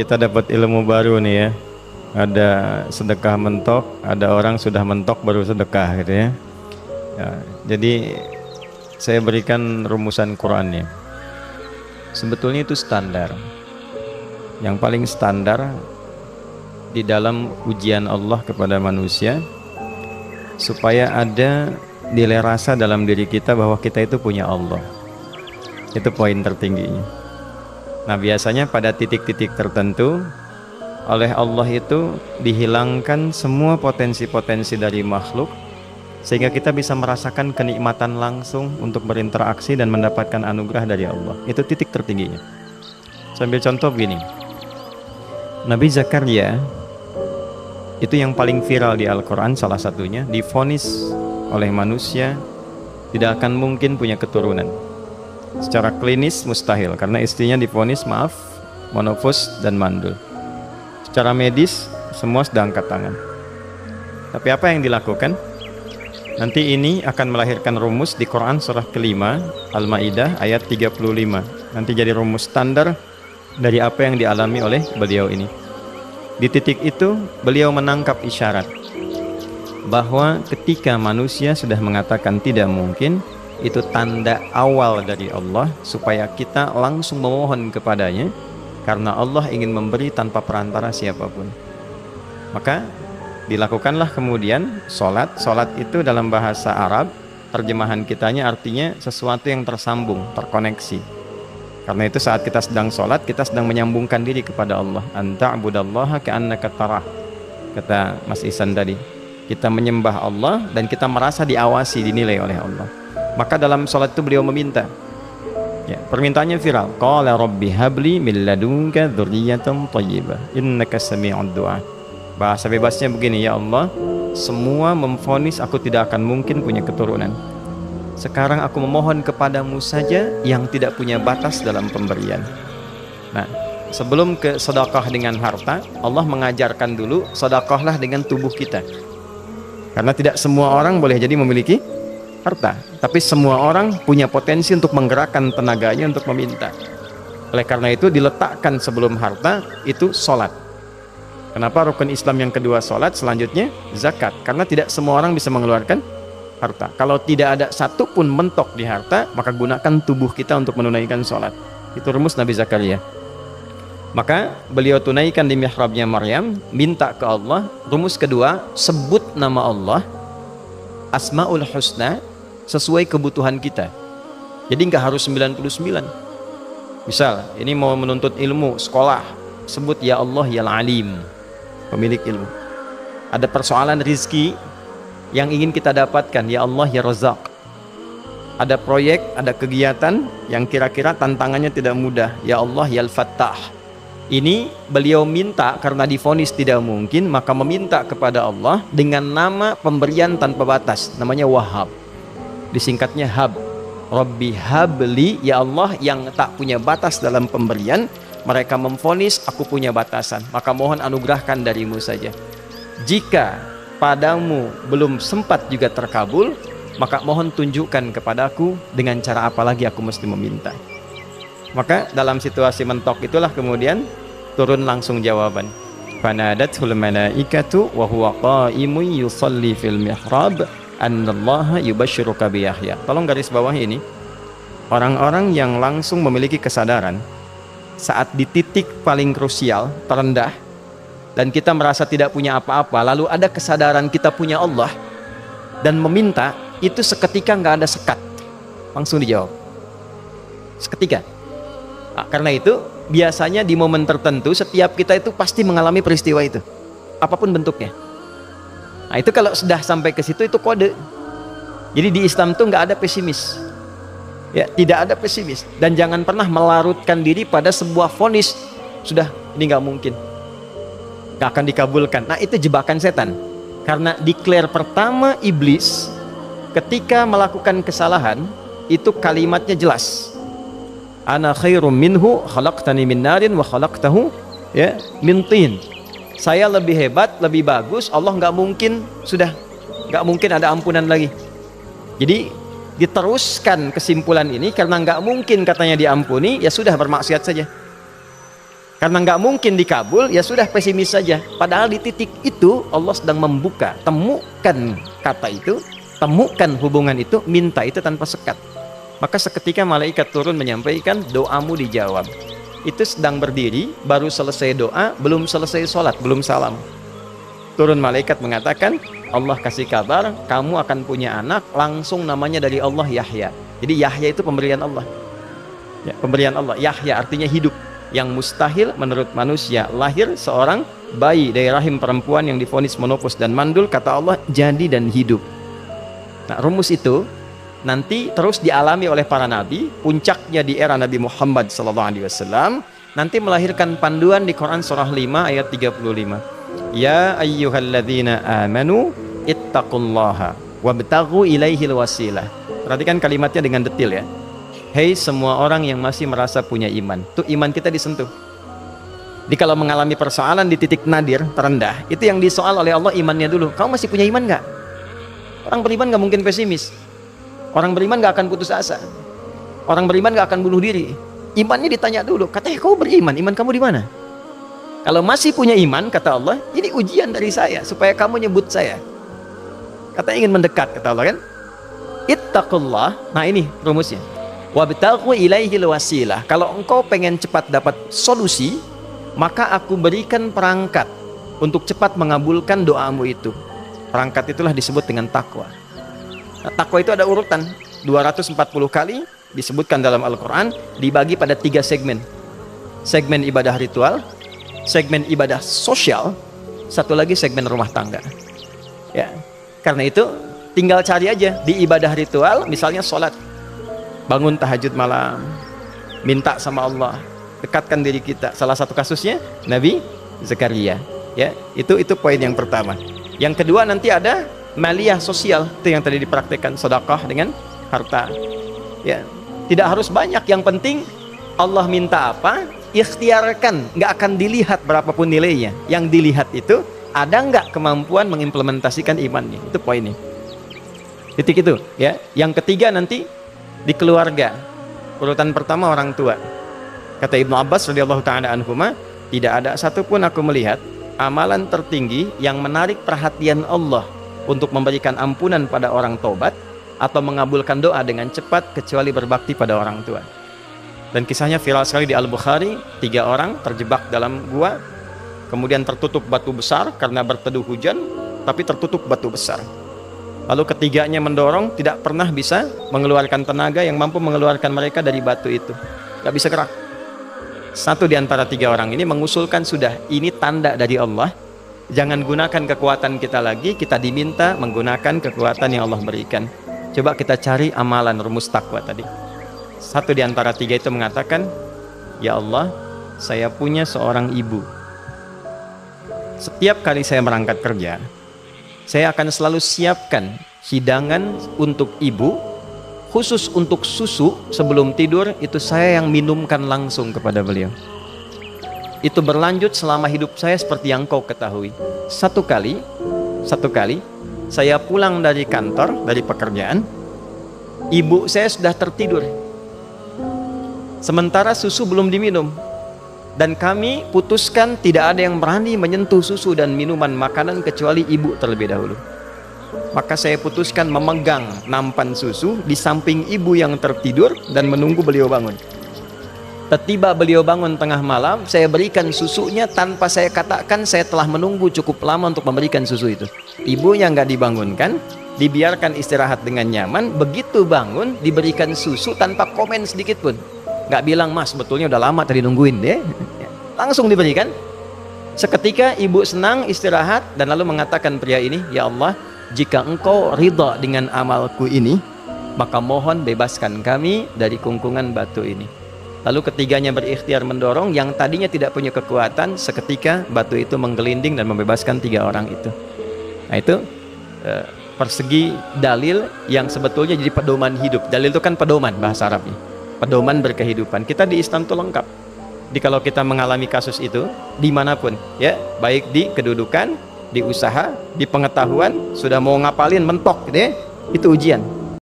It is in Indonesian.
Kita dapat ilmu baru nih ya. Ada sedekah mentok, ada orang sudah mentok baru sedekah gitu ya. Ya, jadi saya berikan rumusan Qurannya. Sebetulnya itu standar. Yang paling standar di dalam ujian Allah kepada manusia, supaya ada nilai rasa dalam diri kita bahwa kita itu punya Allah. Itu poin tertingginya. Nah, biasanya pada titik-titik tertentu oleh Allah itu dihilangkan semua potensi-potensi dari makhluk, sehingga kita bisa merasakan kenikmatan langsung untuk berinteraksi dan mendapatkan anugerah dari Allah. Itu titik tertingginya. Sambil contoh begini, Nabi Zakaria itu yang paling viral di Al-Quran, salah satunya divonis oleh manusia tidak akan mungkin punya keturunan. Secara klinis mustahil, karena istrinya divonis monofus dan mandul. Secara medis semua sudah angkat tangan. Tapi apa yang dilakukan? Nanti ini akan melahirkan rumus di Quran surah kelima Al-Maidah ayat 35. Nanti jadi rumus standar dari apa yang dialami oleh beliau ini. Di titik itu beliau menangkap isyarat bahwa ketika manusia sudah mengatakan tidak mungkin, itu tanda awal dari Allah supaya kita langsung memohon kepadanya, karena Allah ingin memberi tanpa perantara siapapun. Maka dilakukanlah kemudian sholat. Sholat itu dalam bahasa Arab, terjemahan kitanya artinya sesuatu yang tersambung, terkoneksi. Karena itu saat kita sedang sholat, kita sedang menyambungkan diri kepada Allah. Anta'budallaha ka'annaka tarah, kata Mas Ihsan tadi. Kita menyembah Allah dan kita merasa diawasi, dinilai oleh Allah. Maka dalam sholat itu beliau meminta, ya, permintaannya viral. Qala rabbi habli min ladunka dzurriyyatan thayyibah innaka sami'ud du'a. Bahasa bebasnya begini, ya Allah, semua memvonis aku tidak akan mungkin punya keturunan. Sekarang aku memohon kepadamu saja yang tidak punya batas dalam pemberian. Nah, sebelum ke sedekah dengan harta, Allah mengajarkan dulu sedekahlah dengan tubuh kita. Karena tidak semua orang boleh jadi memiliki harta, tapi semua orang punya potensi untuk menggerakkan tenaganya untuk meminta. Oleh karena itu diletakkan sebelum harta itu sholat. Kenapa rukun Islam yang kedua sholat, selanjutnya zakat? Karena tidak semua orang bisa mengeluarkan harta. Kalau tidak ada satu pun mentok di harta, maka gunakan tubuh kita untuk menunaikan sholat. Itu rumus Nabi Zakaria. Maka beliau tunaikan di mihrabnya Maryam, minta ke Allah. Rumus kedua, sebut nama Allah, Asmaul Husna, sesuai kebutuhan kita. Jadi nggak harus 99. Misal ini mau menuntut ilmu, sekolah, sebut ya Allah ya Alim, pemilik ilmu. Ada persoalan rizki yang ingin kita dapatkan, ya Allah ya Razak. Ada proyek, ada kegiatan yang kira-kira tantangannya tidak mudah, ya Allah ya Al-Fattah. Ini beliau minta karena divonis tidak mungkin, maka meminta kepada Allah dengan nama pemberian tanpa batas, namanya Wahhab. Disingkatnya Hab. Rabbi habli, ya Allah yang tak punya batas dalam pemberian. Mereka memvonis aku punya batasan, maka mohon anugerahkan darimu saja. Jika padamu belum sempat juga terkabul, maka mohon tunjukkan kepadaku dengan cara apa lagi aku mesti meminta. Maka dalam situasi mentok itulah kemudian turun langsung jawaban. Fanadathul malaikatu wa huwa qa'imun yusalli fil mihrab annallaha yubashshiruka bi Yahya. Tolong garis bawah ini. Orang-orang yang langsung memiliki kesadaran saat di titik paling krusial, terendah, dan kita merasa tidak punya apa-apa, lalu ada kesadaran kita punya Allah dan meminta, itu seketika nggak ada sekat, langsung dijawab seketika. Nah, karena itu biasanya di momen tertentu setiap kita itu pasti mengalami peristiwa itu, apapun bentuknya. Nah, itu kalau sudah sampai ke situ itu kode. Jadi di Islam tuh nggak ada pesimis, ya, tidak ada pesimis, dan jangan pernah melarutkan diri pada sebuah vonis sudah ini nggak mungkin, nggak akan dikabulkan. Nah, itu jebakan setan. Karena declare pertama iblis ketika melakukan kesalahan itu kalimatnya jelas, ana khairum minhu khalaqtani min narin wa khalaqtahu ya min tin. Saya lebih hebat, lebih bagus, Allah nggak mungkin, sudah nggak mungkin ada ampunan lagi. Jadi diteruskan kesimpulan ini, karena nggak mungkin katanya diampuni, ya sudah bermaksiat saja. Karena nggak mungkin dikabul, ya sudah pesimis saja. Padahal di titik itu Allah sedang membuka. Temukan kata itu, temukan hubungan itu, minta itu tanpa sekat. Maka seketika malaikat turun menyampaikan, doamu dijawab. Itu sedang berdiri, baru selesai doa, belum selesai sholat, belum salam. Turun malaikat mengatakan, Allah kasih kabar, kamu akan punya anak, langsung namanya dari Allah Yahya. Jadi Yahya itu pemberian Allah. Ya, pemberian Allah. Yahya artinya hidup. Yang mustahil menurut manusia, lahir seorang bayi dari rahim perempuan yang divonis menopause dan mandul, kata Allah jadi dan hidup. Nah, rumus itu nanti terus dialami oleh para nabi, puncaknya di era Nabi Muhammad SAW, nanti melahirkan panduan di Quran surah 5 ayat 35. Ya ayyuhalladzina amanu ittaqullaha wabtaghu ilaihil wasilah. Perhatikan kalimatnya dengan detail ya. Hei semua orang yang masih merasa punya iman, tuh iman kita disentuh. Jadi kalau mengalami persoalan di titik nadir terendah, itu yang disoal oleh Allah imannya dulu. Kamu masih punya iman nggak? Orang beriman nggak mungkin pesimis. Orang beriman nggak akan putus asa. Orang beriman nggak akan bunuh diri. Imannya ditanya dulu. Katanya kau beriman, iman kamu di mana? Kalau masih punya iman, kata Allah, ini ujian dari saya supaya kamu nyebut saya. Katanya ingin mendekat, kata Allah kan? Ittaqullah. Nah ini rumusnya. Wabtaghu ilaihil wasilah. Kalau engkau pengen cepat dapat solusi, maka aku berikan perangkat untuk cepat mengabulkan doamu itu. Perangkat itulah disebut dengan takwa. Nah, takwa itu ada urutan 240 kali disebutkan dalam Al-Quran, dibagi pada 3 segmen. Segmen ibadah ritual, segmen ibadah sosial, satu lagi segmen rumah tangga. Ya, karena itu tinggal cari aja di ibadah ritual, misalnya sholat, bangun tahajud malam, minta sama Allah, dekatkan diri kita. Salah satu kasusnya Nabi Zakaria. Ya, itu poin yang pertama. Yang kedua nanti ada maliyah sosial, itu yang tadi dipraktekkan, sedekah dengan harta. Ya, tidak harus banyak, yang penting Allah minta apa, ikhtiarkan, nggak akan dilihat berapapun nilainya. Yang dilihat itu ada nggak kemampuan mengimplementasikan imannya. Itu poinnya. Titik itu. Ya, yang ketiga nanti di keluarga. Urutan pertama orang tua. Kata Ibnu Abbas radhiyallahu taala anhuma, tidak ada satupun aku melihat amalan tertinggi yang menarik perhatian Allah untuk memberikan ampunan pada orang tobat atau mengabulkan doa dengan cepat kecuali berbakti pada orang tua. Dan kisahnya viral sekali di Al-Bukhari, 3 orang terjebak dalam gua, kemudian tertutup batu besar karena berteduh hujan, tapi tertutup batu besar. Lalu ketiganya mendorong, tidak pernah bisa mengeluarkan tenaga yang mampu mengeluarkan mereka dari batu itu. Gak bisa gerak. Satu di antara 3 orang ini mengusulkan, sudah, ini tanda dari Allah. Jangan gunakan kekuatan kita lagi, kita diminta menggunakan kekuatan yang Allah berikan. Coba kita cari amalan rumus takwa tadi. Satu di antara 3 itu mengatakan, ya Allah, saya punya seorang ibu. Setiap kali saya berangkat kerja, saya akan selalu siapkan hidangan untuk ibu, khusus untuk susu sebelum tidur, itu saya yang minumkan langsung kepada beliau. Itu berlanjut selama hidup saya seperti yang kau ketahui. Satu kali saya pulang dari kantor, dari pekerjaan, ibu saya sudah tertidur, sementara susu belum diminum. Dan kami putuskan tidak ada yang berani menyentuh susu dan minuman makanan kecuali ibu terlebih dahulu. Maka saya putuskan memegang nampan susu di samping ibu yang tertidur dan menunggu beliau bangun. Tiba beliau bangun tengah malam, saya berikan susunya tanpa saya katakan saya telah menunggu cukup lama untuk memberikan susu itu. Ibunya nggak dibangunkan, dibiarkan istirahat dengan nyaman. Begitu bangun, diberikan susu tanpa komen sedikit pun. Nggak bilang, mas sebetulnya udah lama tadi nungguin deh. Langsung diberikan. Seketika ibu senang istirahat dan lalu mengatakan pria ini, ya Allah, jika engkau ridha dengan amalku ini, maka mohon bebaskan kami dari kungkungan batu ini. Lalu ketiganya berikhtiar mendorong, yang tadinya tidak punya kekuatan, seketika batu itu menggelinding dan membebaskan 3 orang itu. Nah itu persegi dalil yang sebetulnya jadi pedoman hidup. Dalil itu kan pedoman bahasa Arabnya, pedoman berkehidupan. Kita di Islam itu lengkap. Jadi kalau kita mengalami kasus itu dimanapun, ya, baik di kedudukan, di usaha, di pengetahuan, sudah mau ngapalin mentok gitu ya, itu ujian.